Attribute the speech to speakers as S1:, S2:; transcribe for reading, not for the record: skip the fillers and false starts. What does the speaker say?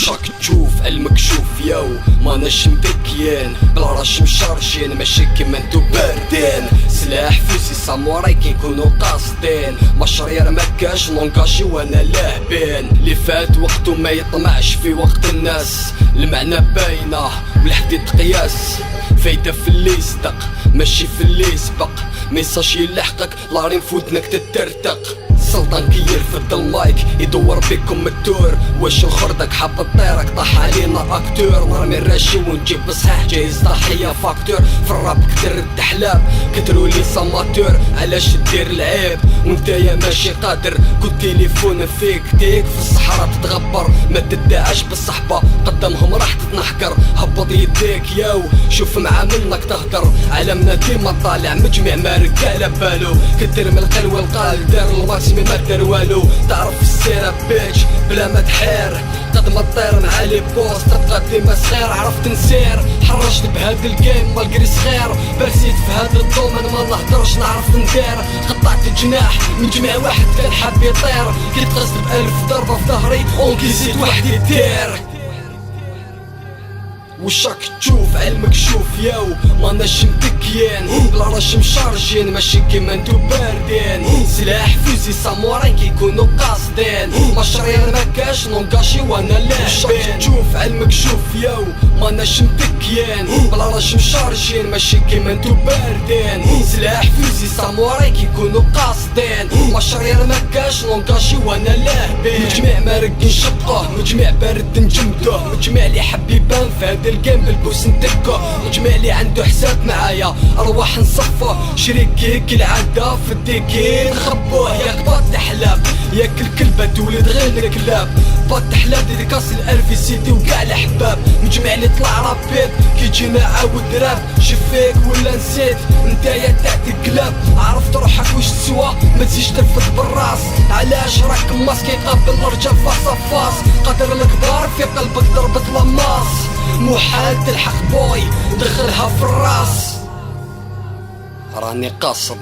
S1: وشاك تشوف المكشوف ياو ماناش مدكيان بلا راش مشارجين ماشي كيما انتو باردين سلاح فوسي ساموراي كيكونو قاصدين مشرير مكاش لونكاشي وانا لاهبين اللي فات وقتو ما يطمعش في وقت الناس المعنى باينة والحديد قياس فايدة في اللي يصدق ماشي في اللي يسبق ميساج يلحقك لارين فودنك تترتق سلطان كيرفد المايك يدور بكم التور واش الخردك حاب تطيرك طاح علينا اكتور نرمي الراشي ونجيب بصحيح جايز ضحية فاكتور في الراب كتر الدحلاب كتروا لي ساماتور علاش دير العيب وانت يا ماشي قادر كنت تليفون فيك ديك في الصحراء تتغبر ما تدعاش بالصحبة قدامهم راح تتنحكر هبط يديك ياو شوف مع منك تهدر عالمنا ديما طالع مجمع ما رجال بالو كتر من القل والقال دار الماكسيمي ما دار والو تعرف السيرة بيتش بلا ما تحير قد ما تطير مع لي بوس تبقى ديما صغير عرفت نسير حرجت بهاد الجيم مالقري صغير برسيت في هاد الدومين ما نهدرش نعرف ندير قطعت جناح من جميع واحد كان حاب يطير كي تغزل ب1000 ضربة في ظهري اونكي زيد واحد يدير وشاك تشوف علمك شوف ياو ماناش مدكيان بلا راش مشارجين ماشي كيما انتو باردين سلاح فوزي ساموراي كيكونو قاصدين مشرير مكاش لونكاشي وانا لاهبين وشاك تشوف علمك شوف ياو ماناش مدكيان بلا راش مشارجين ماشي كيما انتو باردين سلاح فوزي ساموراي كيكونو قاصدين مشرير مكاش لونكاشي وانا لاهبين مجمع ما رق نشطه مجمع بارد نجمده مجمع لي حب يبان فهاد الجيم بالبوس ندكه مجمع لي عنده حساب معايا ارواح نصفه شريكي كالعادة في الديكي نخبوه ياك بات حلاب ياك الكلبة تولد غير الكلاب بات حلاب ديكاس الالفي سيتي وكاع الاحباب مجمع لي طلع رابيد كي جينا عاود راب شفيك ولا نسيت نتايا تاعت الكلاب عرفت روحك واش تسوى ما تزيدش ترفد بالراس علاش راك ماسك يقابل الرجال فاس فاس قدر الكبار في قلبك ضربة لماس محال تلحق بوي دخلها في الراس راني قاصد